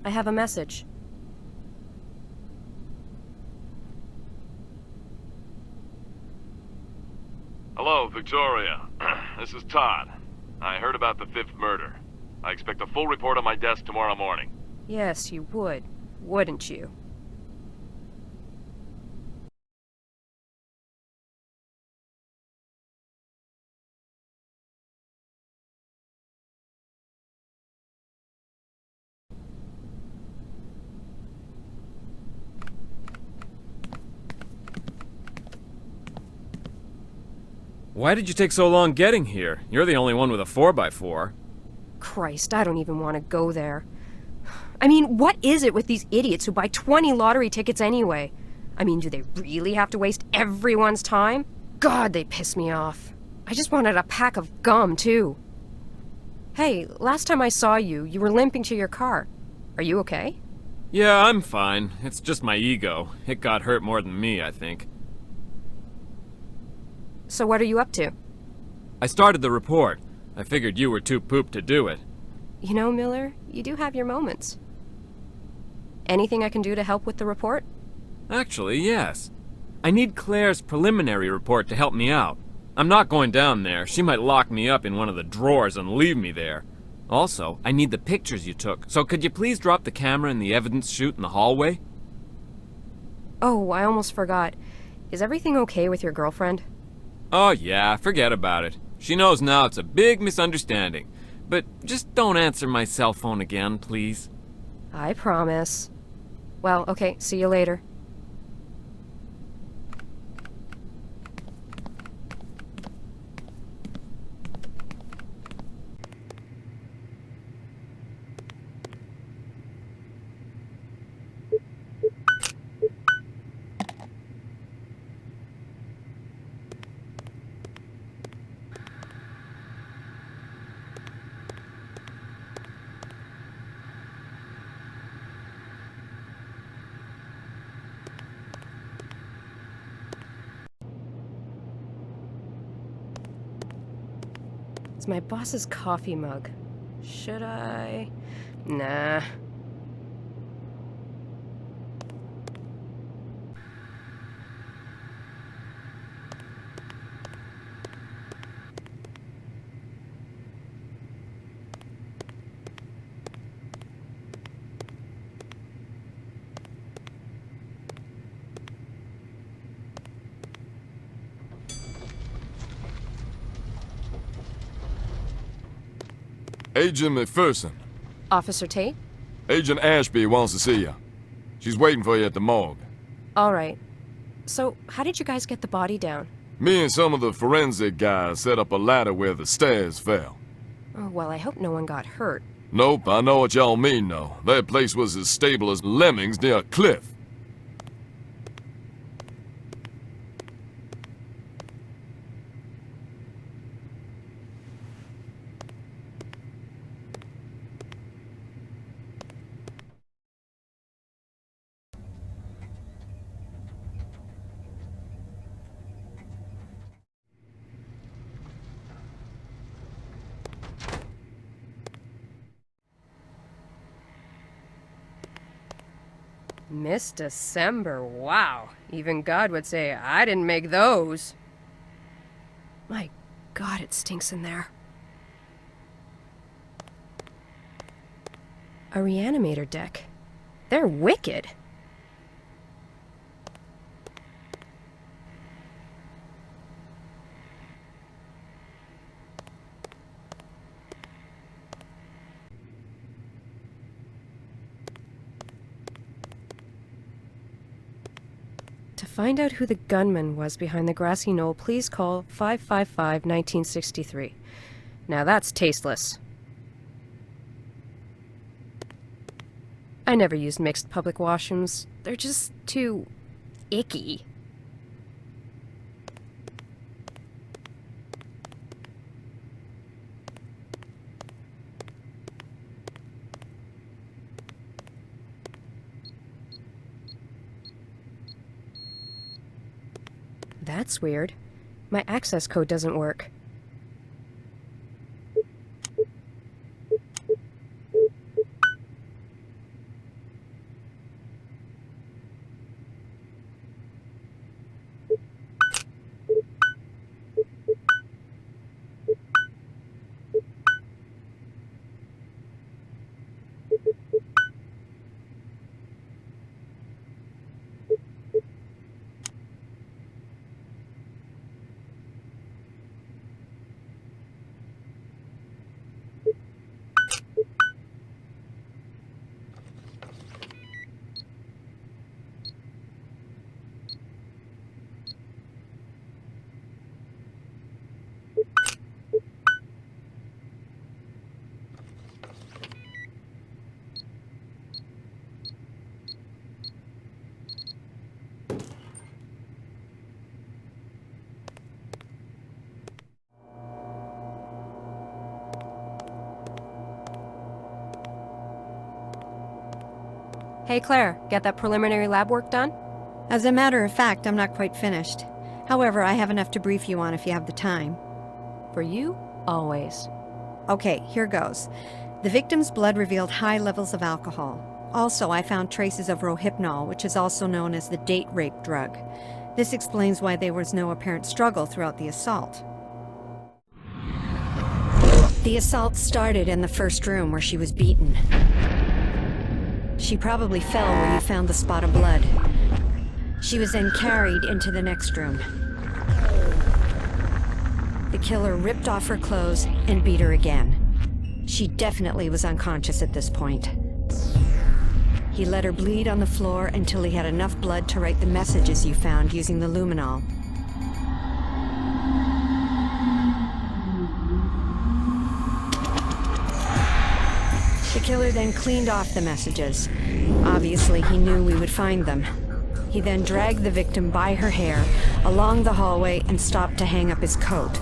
I have a message. Hello, Victoria. This is Todd. I heard about the 5th murder. I expect a full report on my desk tomorrow morning. Yes, you would. Wouldn't you? Why did you take so long getting here? You're the only one with a 4x4. Christ, I don't even want to go there. I mean, what is it with these idiots who buy 20 lottery tickets anyway? I mean, do they really have to waste everyone's time? God, they piss me off. I just wanted a pack of gum, too. Hey, last time I saw you, you were limping to your car. Are you okay? Yeah, I'm fine. It's just my ego. It got hurt more than me, I think. So what are you up to? I started the report. I figured you were too pooped to do it. You know, Miller, you do have your moments. Anything I can do to help with the report? Actually, yes. I need Claire's preliminary report to help me out. I'm not going down there. She might lock me up in one of the drawers and leave me there. Also, I need the pictures you took, so could you please drop the camera in the evidence chute in the hallway? Oh, I almost forgot. Is everything okay with your girlfriend? Oh yeah, forget about it. She knows now it's a big misunderstanding. But just don't answer my cell phone again, please. I promise. Well, okay, see you later. It's my boss's coffee mug. Should I? Nah. Agent McPherson. Officer Tate? Agent Ashby wants to see you. She's waiting for you at the morgue. All right. So, how did you guys get the body down? Me and some of the forensic guys set up a ladder where the stairs fell. Oh, well, I hope no one got hurt. Nope, I know what y'all mean, though. That place was as stable as lemmings near a cliff. Miss December, wow. Even God would say, I didn't make those. My God, it stinks in there. A reanimator deck. They're wicked. To find out who the gunman was behind the grassy knoll, please call 555-1963. Now that's tasteless. I never used mixed public washrooms. They're just too icky. That's weird. My access code doesn't work. Hey Claire, get that preliminary lab work done? As a matter of fact, I'm not quite finished. However, I have enough to brief you on if you have the time. For you, always. Okay, here goes. The victim's blood revealed high levels of alcohol. Also, I found traces of Rohypnol, which is also known as the date rape drug. This explains why there was no apparent struggle throughout the assault. The assault started in the first room where she was beaten. She probably fell where you found the spot of blood. She was then carried into the next room. The killer ripped off her clothes and beat her again. She definitely was unconscious at this point. He let her bleed on the floor until he had enough blood to write the messages you found using the luminol. The killer then cleaned off the messages. Obviously, he knew we would find them. He then dragged the victim by her hair along the hallway and stopped to hang up his coat.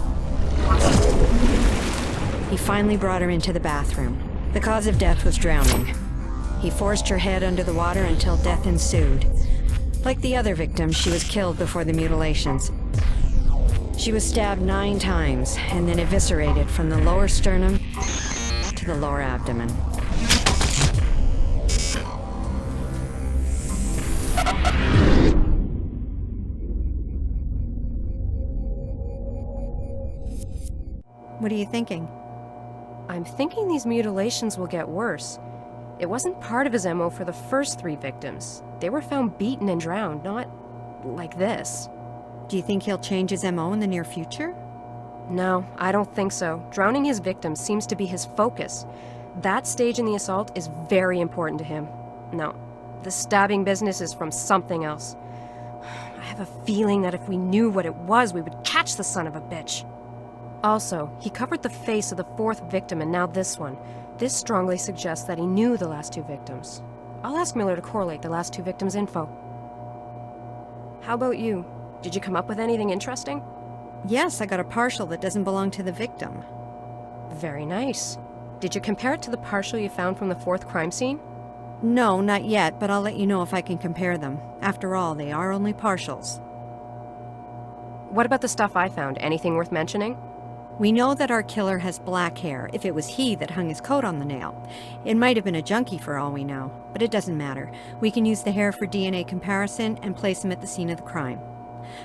He finally brought her into the bathroom. The cause of death was drowning. He forced her head under the water until death ensued. Like the other victims, she was killed before the mutilations. She was stabbed 9 times and then eviscerated from the lower sternum to the lower abdomen. What are you thinking? I'm thinking these mutilations will get worse. It wasn't part of his MO for the first 3 victims. They were found beaten and drowned, not like this. Do you think he'll change his MO in the near future? No, I don't think so. Drowning his victims seems to be his focus. That stage in the assault is very important to him. No, the stabbing business is from something else. I have a feeling that if we knew what it was, we would catch the son of a bitch. Also, he covered the face of the 4th victim and now this one. This strongly suggests that he knew the last 2 victims. I'll ask Miller to correlate the last 2 victims' info. How about you? Did you come up with anything interesting? Yes, I got a partial that doesn't belong to the victim. Very nice. Did you compare it to the partial you found from the 4th crime scene? No, not yet, but I'll let you know if I can compare them. After all, they are only partials. What about the stuff I found? Anything worth mentioning? We know that our killer has black hair, if it was he that hung his coat on the nail. It might have been a junkie for all we know, but it doesn't matter. We can use the hair for DNA comparison and place him at the scene of the crime.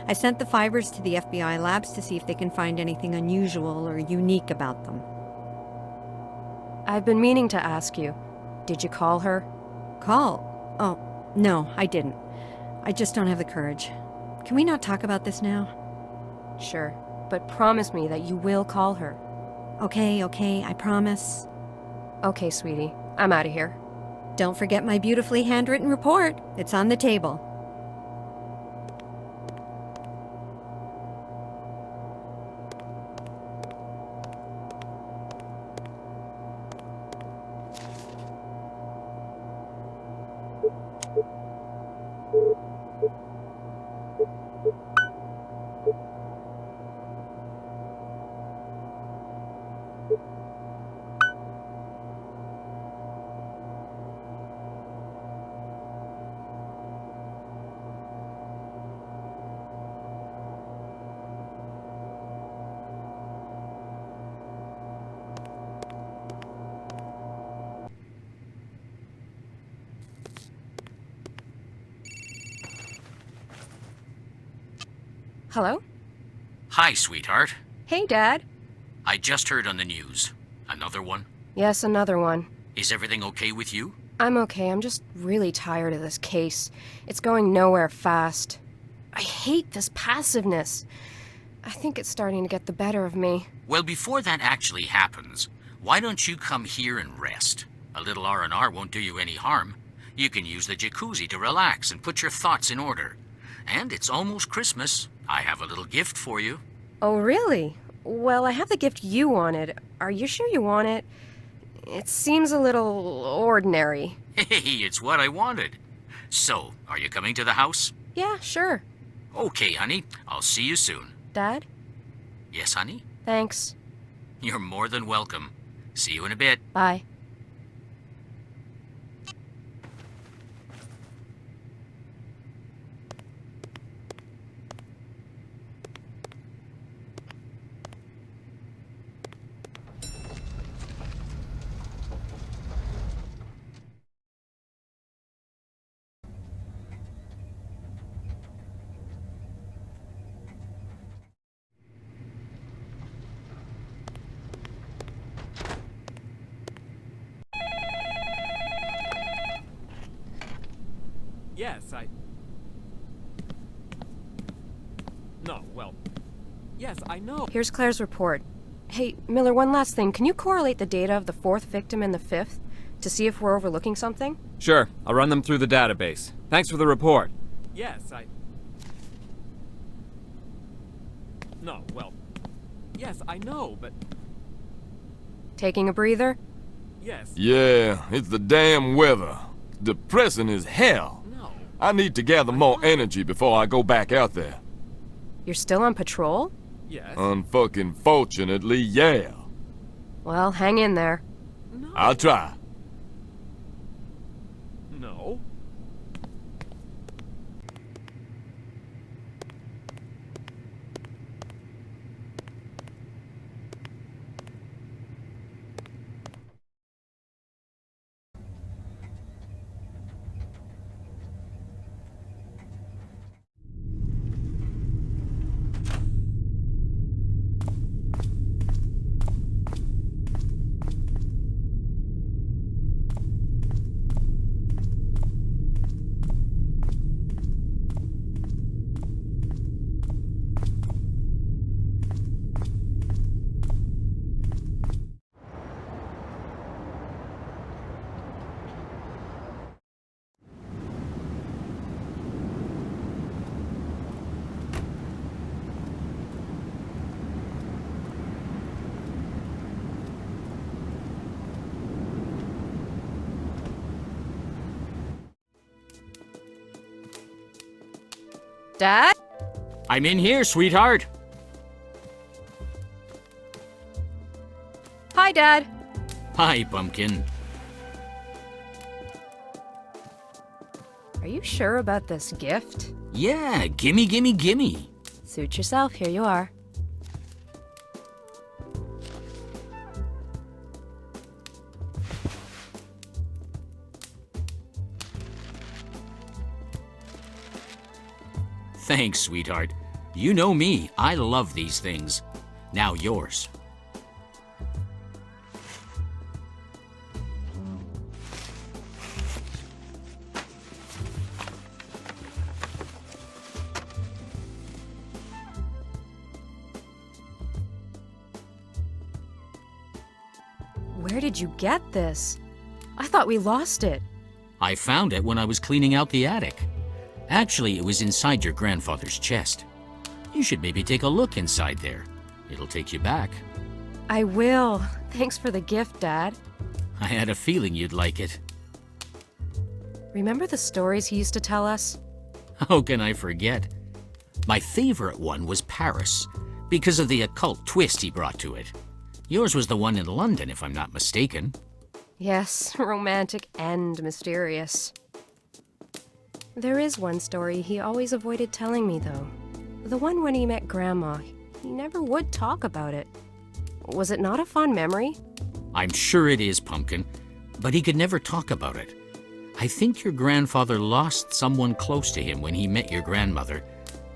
I sent the fibers to the FBI labs to see if they can find anything unusual or unique about them. I've been meaning to ask you. Did you call her? Call? Oh, no, I didn't. I just don't have the courage. Can we not talk about this now? Sure, but promise me that you will call her. Okay, I promise. Okay, sweetie. I'm out of here. Don't forget my beautifully handwritten report. It's on the table. Hello? Hi, sweetheart. Hey, Dad. I just heard on the news. Another one? Yes, another one. Is everything okay with you? I'm okay. I'm just really tired of this case. It's going nowhere fast. I hate this passiveness. I think it's starting to get the better of me. Well, before that actually happens, why don't you come here and rest? A little R&R won't do you any harm. You can use the jacuzzi to relax and put your thoughts in order. And it's almost Christmas. I have a little gift for you. Oh, really? Well, I have the gift you wanted. Are you sure you want it? It seems a little ordinary. Hey, it's what I wanted. So, are you coming to the house? Yeah, sure. Okay, honey. I'll see you soon. Dad? Yes, honey? Thanks. You're more than welcome. See you in a bit. Bye. Yes, No, well... Yes, I know. Here's Claire's report. Hey, Miller, one last thing. Can you correlate the data of the 4th victim and the 5th to see if we're overlooking something? Sure, I'll run them through the database. Thanks for the report. Yes, No, well... Yes, I know, but... Taking a breather? Yes. Yeah, it's the damn weather. Depressing as hell. No. I need to gather more energy before I go back out there. You're still on patrol? Yes. Unfucking fortunately, yeah. Well, hang in there. No. I'll try. No. Dad? I'm in here, sweetheart. Hi, Dad. Hi, Pumpkin. Are you sure about this gift? Yeah, gimme, gimme, gimme. Suit yourself, here you are. Thanks, sweetheart. You know me, I love these things. Now yours. Where did you get this? I thought we lost it. I found it when I was cleaning out the attic. Actually, it was inside your grandfather's chest. You should maybe take a look inside there. It'll take you back. I will. Thanks for the gift, Dad. I had a feeling you'd like it. Remember the stories he used to tell us? How can I forget? My favorite one was Paris, because of the occult twist he brought to it. Yours was the one in London, if I'm not mistaken. Yes, romantic and mysterious. There is one story he always avoided telling me, though. The one when he met Grandma. He never would talk about it. Was it not a fond memory? I'm sure it is, Pumpkin, but he could never talk about it. I think your grandfather lost someone close to him when he met your grandmother,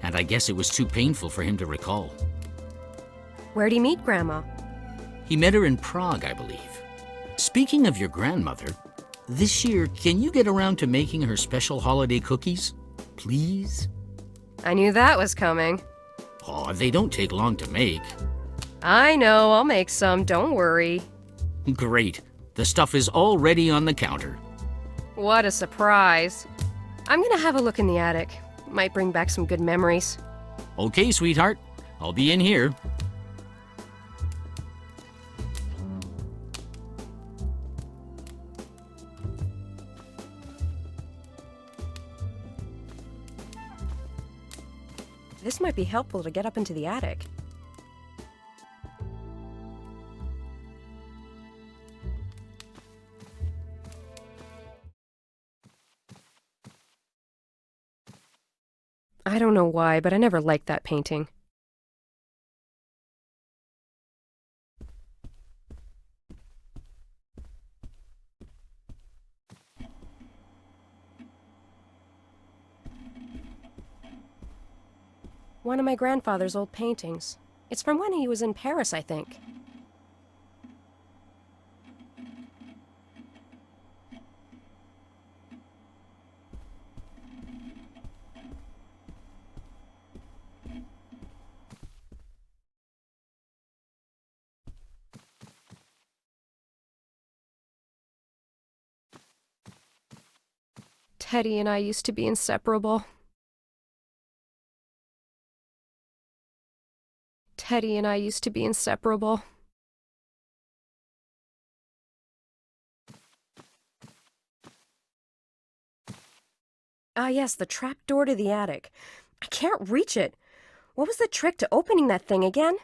and I guess it was too painful for him to recall. Where'd he meet Grandma? He met her in Prague, I believe. Speaking of your grandmother, this year, can you get around to making her special holiday cookies? Please? I knew that was coming. Oh, they don't take long to make. I know, I'll make some, don't worry. Great. The stuff is already on the counter. What a surprise. I'm gonna have a look in the attic. Might bring back some good memories. Okay, sweetheart. I'll be in here. This might be helpful to get up into the attic. I don't know why, but I never liked that painting. One of my grandfather's old paintings. It's from when he was in Paris, I think. Teddy and I used to be inseparable. Teddy and I used to be inseparable. Ah, yes, the trap door to the attic. I can't reach it. What was the trick to opening that thing again?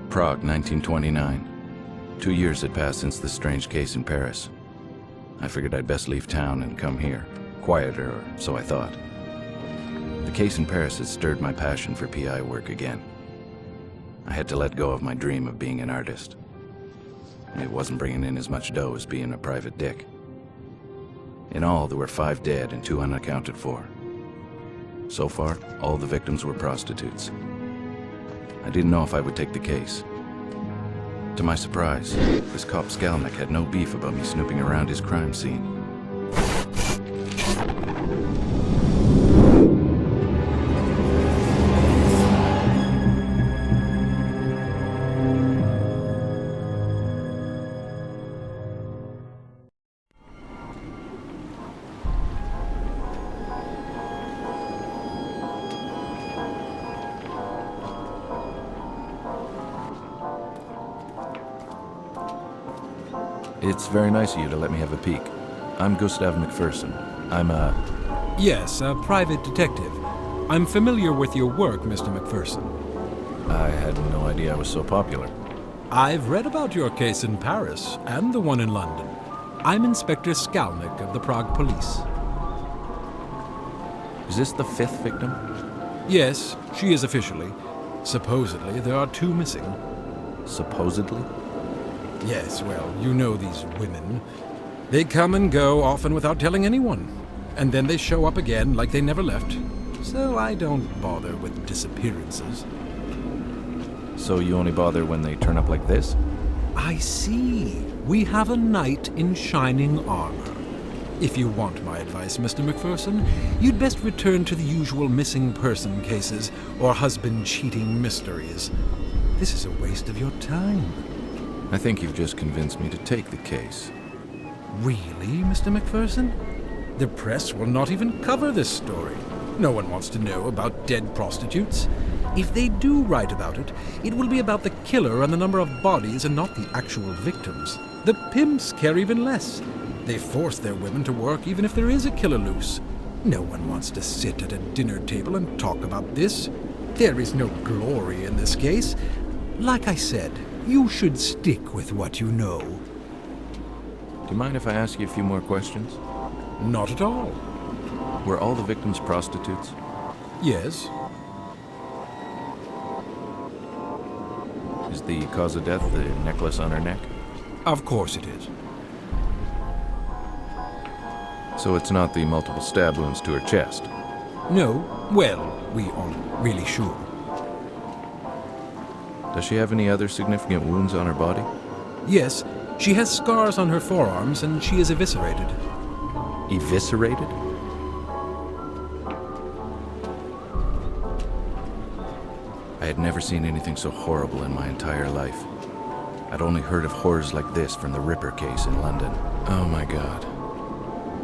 Prague, 1929. 2 years had passed since the strange case in Paris. I figured I'd best leave town and come here. Quieter, or so I thought. The case in Paris had stirred my passion for PI work again. I had to let go of my dream of being an artist. It wasn't bringing in as much dough as being a private dick. In all, there were 5 dead and 2 unaccounted for. So far, all the victims were prostitutes. I didn't know if I would take the case. To my surprise, this cop Skalnik had no beef about me snooping around his crime scene. It's very nice of you to let me have a peek. I'm Gustav McPherson. I'm Yes, a private detective. I'm familiar with your work, Mr. McPherson. I had no idea I was so popular. I've read about your case in Paris and the one in London. I'm Inspector Skalnik of the Prague Police. Is this the 5th victim? Yes, she is officially. Supposedly, there are 2 missing. Supposedly? Yes, well, you know these women. They come and go, often without telling anyone. And then they show up again like they never left. So I don't bother with disappearances. So you only bother when they turn up like this? I see. We have a knight in shining armor. If you want my advice, Mr. McPherson, you'd best return to the usual missing person cases or husband cheating mysteries. This is a waste of your time. I think you've just convinced me to take the case. Really, Mr. McPherson? The press will not even cover this story. No one wants to know about dead prostitutes. If they do write about it, it will be about the killer and the number of bodies and not the actual victims. The pimps care even less. They force their women to work even if there is a killer loose. No one wants to sit at a dinner table and talk about this. There is no glory in this case. Like I said, you should stick with what you know. Do you mind if I ask you a few more questions? Not at all. Were all the victims prostitutes? Yes. Is the cause of death the necklace on her neck? Of course it is. So it's not the multiple stab wounds to her chest? No. Well, we aren't really sure. Does she have any other significant wounds on her body? Yes, she has scars on her forearms and she is eviscerated. Eviscerated? I had never seen anything so horrible in my entire life. I'd only heard of horrors like this from the Ripper case in London. Oh my God.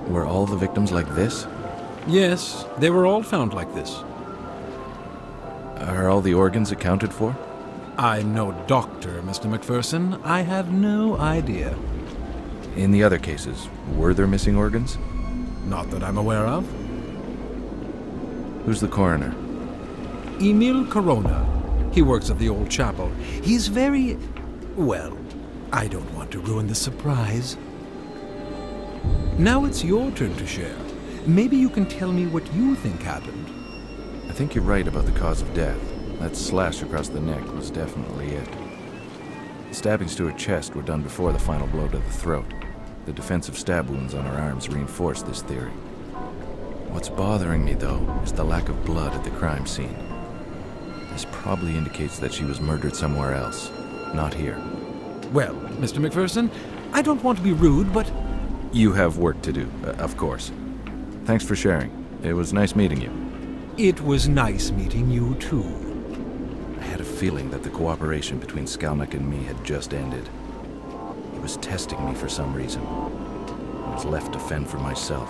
Were all the victims like this? Yes, they were all found like this. Are all the organs accounted for? I'm no doctor, Mr. McPherson. I have no idea. In the other cases, were there missing organs? Not that I'm aware of. Who's the coroner? Emil Corona. He works at the old chapel. He's very... well, I don't want to ruin the surprise. Now it's your turn to share. Maybe you can tell me what you think happened. I think you're right about the cause of death. That slash across the neck was definitely it. The stabbings to her chest were done before the final blow to the throat. The defensive stab wounds on her arms reinforce this theory. What's bothering me, though, is the lack of blood at the crime scene. This probably indicates that she was murdered somewhere else, not here. Well, Mr. McPherson, I don't want to be rude, but... You have work to do, of course. Thanks for sharing. It was nice meeting you. It was nice meeting you, too. I had a feeling that the cooperation between Skalnik and me had just ended. He was testing me for some reason. I was left to fend for myself.